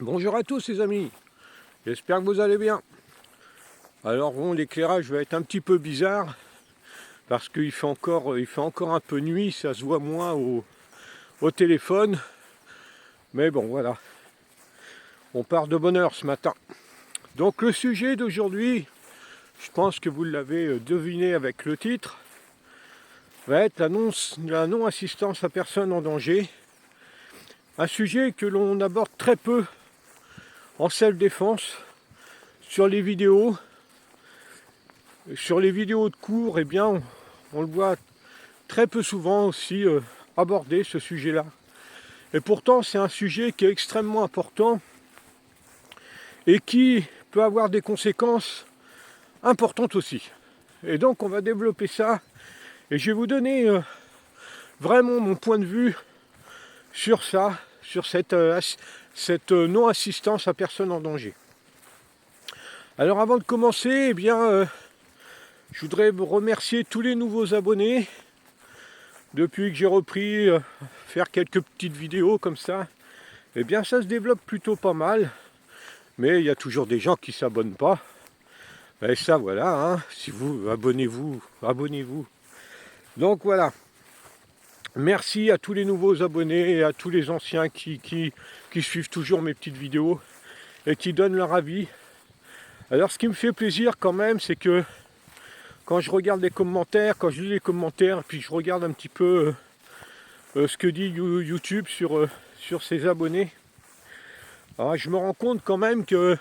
Bonjour à tous les amis, j'espère que vous allez bien. Alors bon, l'éclairage va être un petit peu bizarre parce qu'il fait encore un peu nuit, ça se voit moins au téléphone. Mais bon voilà, on part de bonne heure ce matin. Donc le sujet d'aujourd'hui, je pense que vous l'avez deviné avec le titre, va être la non-assistance à personne en danger. Un sujet que l'on aborde très peu en self-défense, sur les vidéos. Sur les vidéos de cours, eh bien, on le voit très peu souvent aussi aborder ce sujet-là. Et pourtant, c'est un sujet qui est extrêmement important et qui peut avoir des conséquences importantes aussi. Et donc, on va développer ça et je vais vous donner vraiment mon point de vue sur ça, sur cette non-assistance à personne en danger. Alors, avant de commencer, eh bien, je voudrais remercier tous les nouveaux abonnés. Depuis que j'ai repris faire quelques petites vidéos comme ça, eh bien ça se développe plutôt pas mal. Mais il y a toujours des gens qui ne s'abonnent pas. Et ça voilà, hein, si vous abonnez-vous. Donc voilà. Merci à tous les nouveaux abonnés et à tous les anciens qui suivent toujours mes petites vidéos et qui donnent leur avis. Alors ce qui me fait plaisir quand même, c'est que quand je regarde les commentaires, quand je lis les commentaires, puis je regarde un petit peu ce que dit YouTube sur ses abonnés, alors je me rends compte quand même que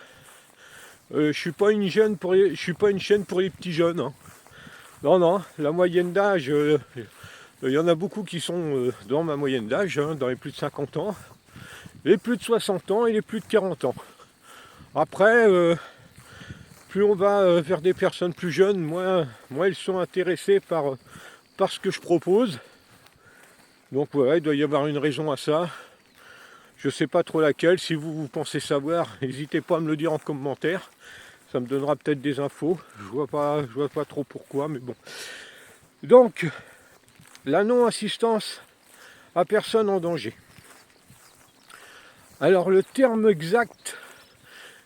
je suis pas une chaîne pour les petits jeunes. Hein. Non, la moyenne d'âge, il y en a beaucoup qui sont dans ma moyenne d'âge, hein, dans les plus de 50 ans, les plus de 60 ans et les plus de 40 ans. Après, plus on va vers des personnes plus jeunes, moins ils sont intéressés par ce que je propose. Donc voilà, il doit y avoir une raison à ça. Je ne sais pas trop laquelle. Si vous pensez savoir, n'hésitez pas à me le dire en commentaire. Ça me donnera peut-être des infos. Je vois pas trop pourquoi, mais bon. Donc, la non-assistance à personne en danger. Alors, le terme exact,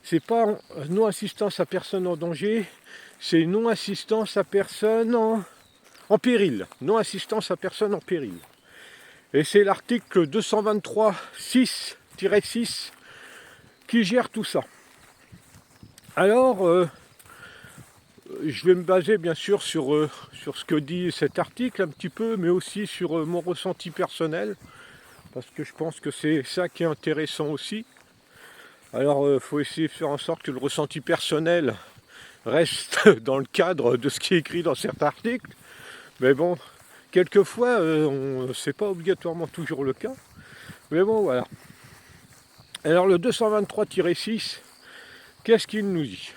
c'est pas non-assistance à personne en danger, c'est non-assistance à personne en péril. Non-assistance à personne en péril. Et c'est l'article 223-6 qui gère tout ça. Alors, je vais me baser bien sûr sur ce que dit cet article un petit peu, mais aussi sur mon ressenti personnel, parce que je pense que c'est ça qui est intéressant aussi. Alors, il faut essayer de faire en sorte que le ressenti personnel reste dans le cadre de ce qui est écrit dans cet article. Mais bon, quelquefois, c'est pas obligatoirement toujours le cas. Mais bon, voilà. Alors, le 223-6, qu'est-ce qu'il nous dit ?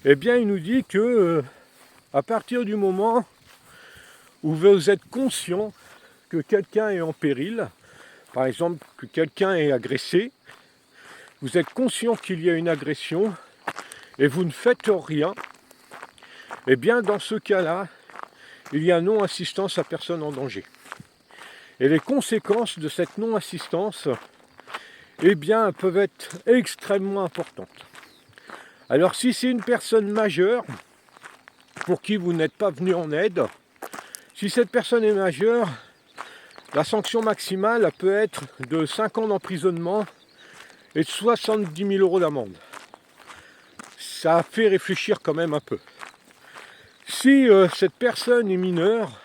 Eh bien, il nous dit que à partir du moment où vous êtes conscient que quelqu'un est en péril, par exemple que quelqu'un est agressé, vous êtes conscient qu'il y a une agression et vous ne faites rien, eh bien dans ce cas-là, il y a non-assistance à personne en danger. Et les conséquences de cette non-assistance, eh bien, peuvent être extrêmement importantes. Alors si c'est une personne majeure pour qui vous n'êtes pas venu en aide, si cette personne est majeure, la sanction maximale peut être de 5 ans d'emprisonnement et de 70 000 € d'amende. Ça fait réfléchir quand même un peu. Si cette personne est mineure,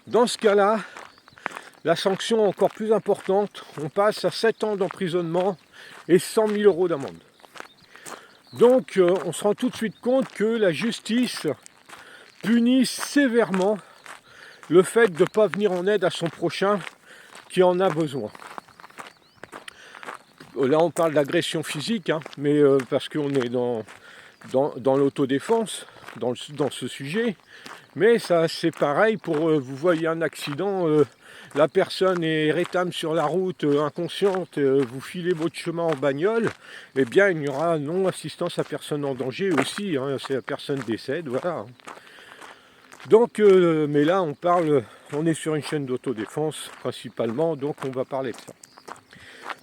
dans ce cas-là, la sanction est encore plus importante. On passe à 7 ans d'emprisonnement et 100 000 € d'amende. Donc on se rend tout de suite compte que la justice punit sévèrement le fait de ne pas venir en aide à son prochain qui en a besoin. Là on parle d'agression physique, hein, mais parce qu'on est dans l'autodéfense, dans ce sujet. Mais ça c'est pareil pour, vous voyez un accident, la personne est rétame sur la route, inconsciente, vous filez votre chemin en bagnole, eh bien il y aura non-assistance à personne en danger aussi, hein, si la personne décède, voilà. Donc, mais là on est sur une chaîne d'autodéfense principalement, donc on va parler de ça.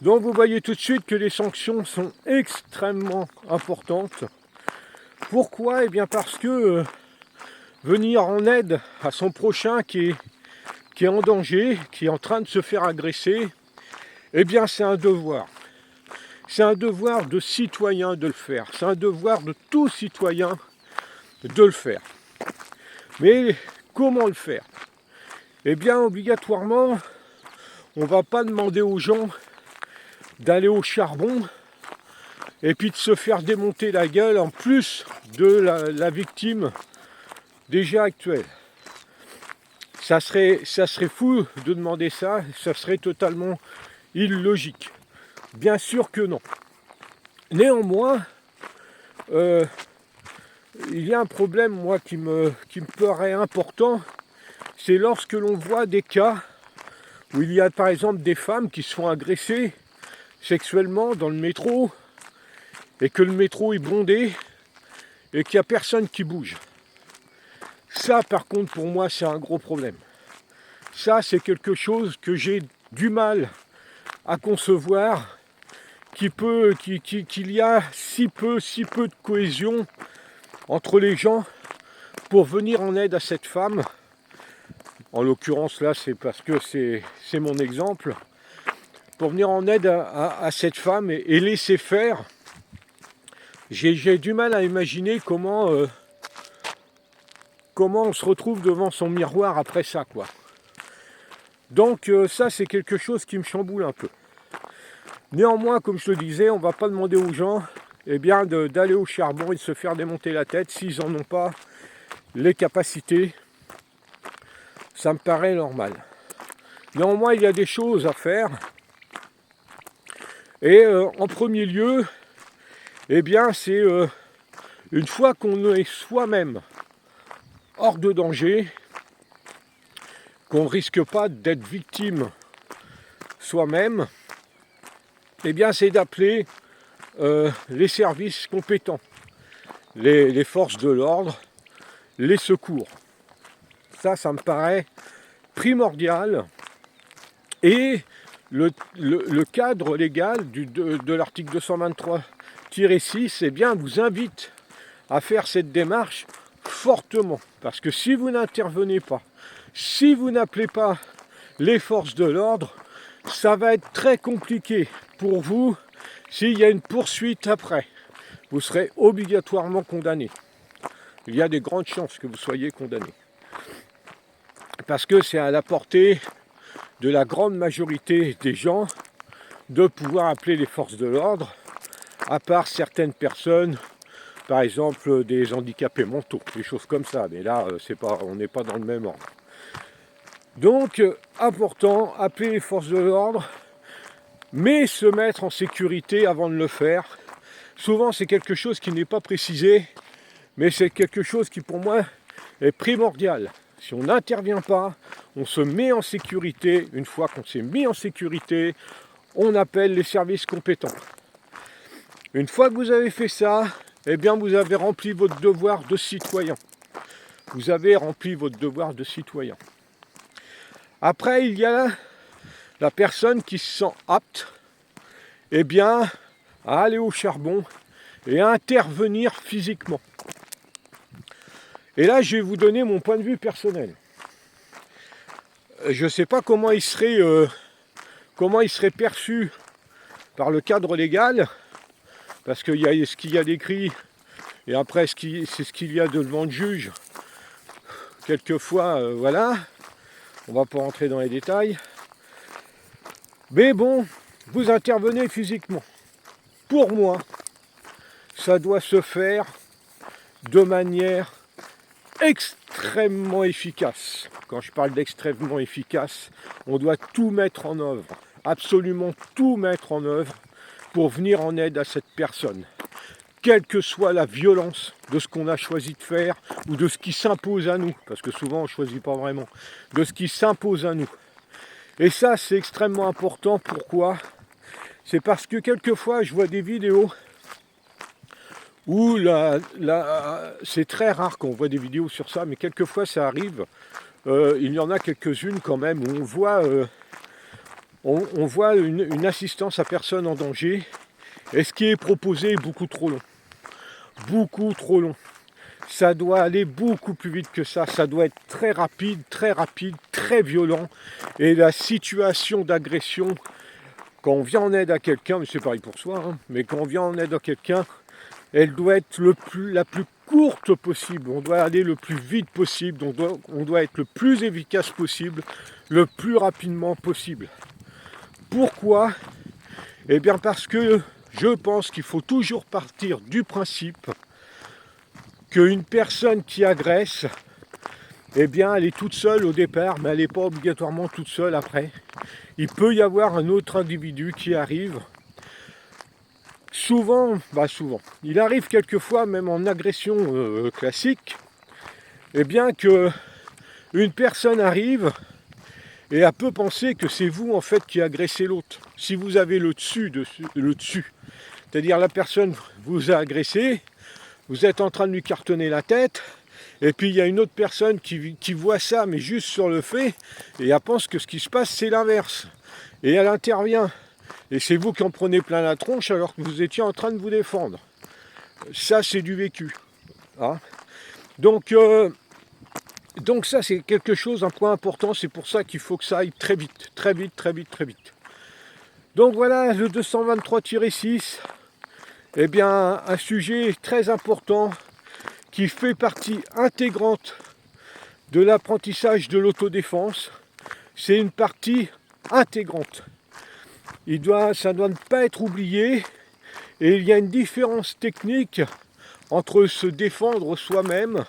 Donc vous voyez tout de suite que les sanctions sont extrêmement importantes. Pourquoi? Eh bien parce que venir en aide à son prochain qui est en danger, qui est en train de se faire agresser, eh bien c'est un devoir. C'est un devoir de citoyen de le faire. C'est un devoir de tout citoyen de le faire. Mais comment le faire? Eh bien obligatoirement, on ne va pas demander aux gens d'aller au charbon et puis de se faire démonter la gueule en plus de la victime déjà actuelle. Ça serait fou de demander ça, ça serait totalement illogique. Bien sûr que non. Néanmoins, il y a un problème, moi, qui me paraît important, c'est lorsque l'on voit des cas où il y a par exemple des femmes qui se font agresser sexuellement dans le métro, et que le métro est bondé, et qu'il n'y a personne qui bouge. Ça, par contre, pour moi, c'est un gros problème. Ça, c'est quelque chose que j'ai du mal à concevoir, qu'il y a si peu de cohésion entre les gens pour venir en aide à cette femme. En l'occurrence, là, c'est parce que c'est mon exemple. Pour venir en aide à cette femme et laisser faire, j'ai du mal à imaginer comment on se retrouve devant son miroir après ça, quoi. Donc ça, c'est quelque chose qui me chamboule un peu. Néanmoins, comme je le disais, on ne va pas demander aux gens d'aller au charbon et de se faire démonter la tête s'ils n'en ont pas les capacités. Ça me paraît normal. Néanmoins, il y a des choses à faire. Et en premier lieu, c'est une fois qu'on est soi-même hors de danger, qu'on ne risque pas d'être victime soi-même, c'est d'appeler les services compétents, les forces de l'ordre, les secours. Ça me paraît primordial. Et le cadre légal de l'article 223-6 vous invite à faire cette démarche fortement. Parce que si vous n'intervenez pas, si vous n'appelez pas les forces de l'ordre, ça va être très compliqué pour vous s'il y a une poursuite après. Vous serez obligatoirement condamné. Il y a des grandes chances que vous soyez condamné. Parce que c'est à la portée de la grande majorité des gens de pouvoir appeler les forces de l'ordre, à part certaines personnes, par exemple des handicapés mentaux, des choses comme ça. Mais là, on n'est pas dans le même ordre. Donc, important, appeler les forces de l'ordre, mais se mettre en sécurité avant de le faire. Souvent, c'est quelque chose qui n'est pas précisé, mais c'est quelque chose qui, pour moi, est primordial. Si on n'intervient pas, on se met en sécurité. Une fois qu'on s'est mis en sécurité, on appelle les services compétents. Une fois que vous avez fait ça, vous avez rempli votre devoir de citoyen. Vous avez rempli votre devoir de citoyen. Après, il y a la personne qui se sent apte à aller au charbon et à intervenir physiquement. Et là, je vais vous donner mon point de vue personnel. Je ne sais pas comment il serait perçu par le cadre légal, parce qu'il y a ce qu'il y a d'écrit, et après c'est ce qu'il y a devant le juge. Quelquefois, voilà, on ne va pas rentrer dans les détails. Mais bon, vous intervenez physiquement. Pour moi, ça doit se faire de manière extrêmement efficace. Quand je parle d'extrêmement efficace, on doit tout mettre en œuvre, absolument tout mettre en œuvre pour venir en aide à cette personne. Quelle que soit la violence de ce qu'on a choisi de faire ou de ce qui s'impose à nous, parce que souvent on ne choisit pas vraiment, de ce qui s'impose à nous. Et ça, c'est extrêmement important. Pourquoi? C'est parce que quelquefois, je vois des vidéos où c'est très rare qu'on voit des vidéos sur ça, mais quelquefois ça arrive. Il y en a quelques-unes quand même où on voit on voit une assistance à personne en danger, et ce qui est proposé est beaucoup trop long. Beaucoup trop long. Ça doit aller beaucoup plus vite que ça. Ça doit être très rapide, très violent. Et la situation d'agression, quand on vient en aide à quelqu'un, mais c'est pareil pour soi, hein, mais quand on vient en aide à quelqu'un, elle doit être la plus courte possible. On doit aller le plus vite possible. On doit être le plus efficace possible, le plus rapidement possible. Pourquoi? Eh bien parce que je pense qu'il faut toujours partir du principe qu'une personne qui agresse, eh bien elle est toute seule au départ, mais elle n'est pas obligatoirement toute seule après. Il peut y avoir un autre individu qui arrive. Souvent, il arrive quelquefois, même en agression classique, eh bien que une personne arrive et elle peut penser que c'est vous en fait qui agressez l'autre. Si vous avez le dessus, c'est-à-dire la personne vous a agressé, vous êtes en train de lui cartonner la tête, et puis il y a une autre personne qui voit ça, mais juste sur le fait, et elle pense que ce qui se passe c'est l'inverse. Et elle intervient. Et c'est vous qui en prenez plein la tronche alors que vous étiez en train de vous défendre. Ça c'est du vécu. Hein. Donc ça c'est quelque chose, un point important, c'est pour ça qu'il faut que ça aille très vite. Donc voilà, le 223-6, eh bien un sujet très important qui fait partie intégrante de l'apprentissage de l'autodéfense. C'est une partie intégrante. Ça doit ne pas être oublié, et il y a une différence technique entre se défendre soi-même,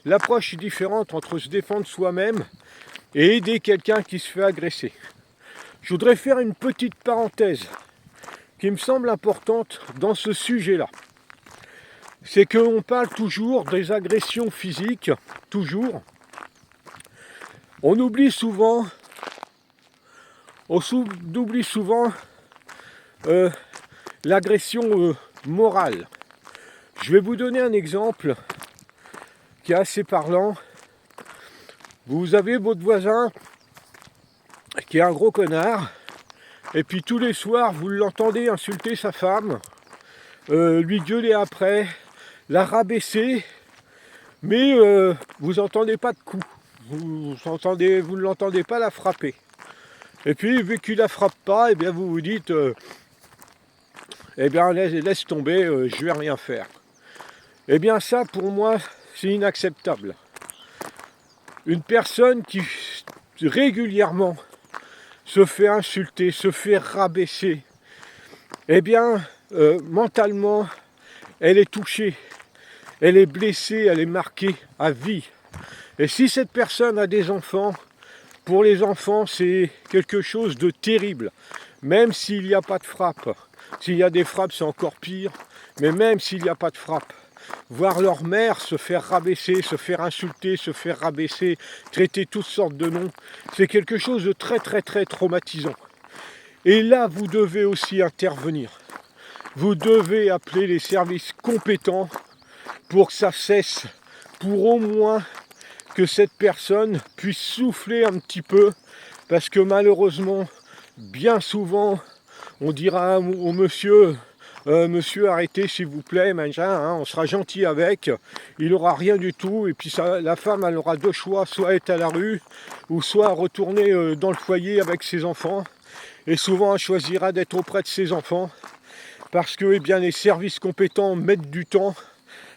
l'approche est différente entre se défendre soi-même et aider quelqu'un qui se fait agresser. Je voudrais faire une petite parenthèse qui me semble importante dans ce sujet-là. C'est qu'on parle toujours des agressions physiques, toujours. On oublie souvent l'agression morale. Je vais vous donner un exemple qui est assez parlant. Vous avez votre voisin qui est un gros connard, et puis tous les soirs vous l'entendez insulter sa femme, lui gueuler après, la rabaisser, mais vous n'entendez pas de coups, vous ne l'entendez pas la frapper. Et puis vu qu'il la frappe pas, eh bien vous vous dites eh bien laisse tomber, je vais rien faire. Eh bien ça pour moi c'est inacceptable. Une personne qui régulièrement se fait insulter, se fait rabaisser, eh bien mentalement elle est touchée, elle est blessée, elle est marquée à vie. Et si cette personne a des enfants, pour les enfants c'est quelque chose de terrible, même s'il n'y a pas de frappe. S'il y a des frappes c'est encore pire, mais même s'il n'y a pas de frappe, voir leur mère se faire rabaisser, se faire insulter, se faire rabaisser, traiter toutes sortes de noms, c'est quelque chose de très traumatisant. Et là, vous devez aussi intervenir. Vous devez appeler les services compétents pour que ça cesse, pour au moins que cette personne puisse souffler un petit peu, parce que malheureusement, bien souvent, on dira au monsieur... monsieur arrêtez s'il vous plaît, on sera gentil avec, il n'aura rien du tout, et puis la femme elle aura deux choix, soit être à la rue, ou soit retourner dans le foyer avec ses enfants, et souvent elle choisira d'être auprès de ses enfants, parce que les services compétents mettent du temps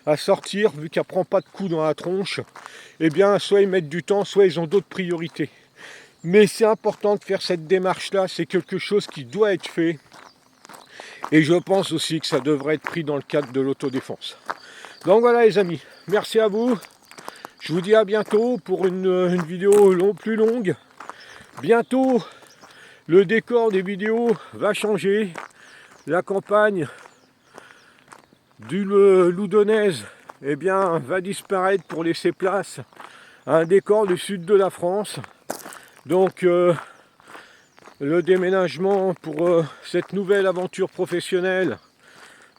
à sortir, vu qu'elle ne prend pas de coups dans la tronche, soit ils mettent du temps, soit ils ont d'autres priorités. Mais c'est important de faire cette démarche-là, c'est quelque chose qui doit être fait. Et je pense aussi que ça devrait être pris dans le cadre de l'autodéfense. Donc voilà les amis, merci à vous. Je vous dis à bientôt pour une vidéo plus longue. Bientôt, le décor des vidéos va changer. La campagne du Loudonnaise va disparaître pour laisser place à un décor du sud de la France. Donc le déménagement pour cette nouvelle aventure professionnelle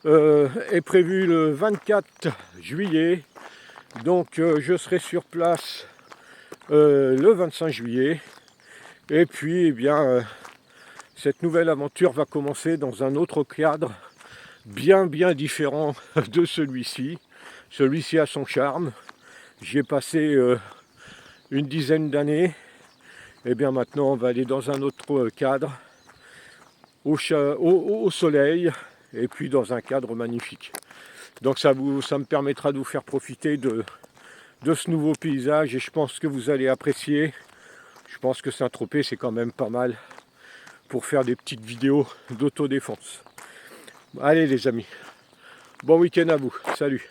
est prévu le 24 juillet. Donc je serai sur place le 25 juillet. Et puis cette nouvelle aventure va commencer dans un autre cadre, bien différent de celui-ci. Celui-ci a son charme. J'y ai passé une dizaine d'années. Et bien maintenant, on va aller dans un autre cadre, au soleil, et puis dans un cadre magnifique. Donc ça me permettra de vous faire profiter de ce nouveau paysage, et je pense que vous allez apprécier. Je pense que Saint-Tropez, c'est quand même pas mal pour faire des petites vidéos d'autodéfense. Allez les amis, bon week-end à vous, salut.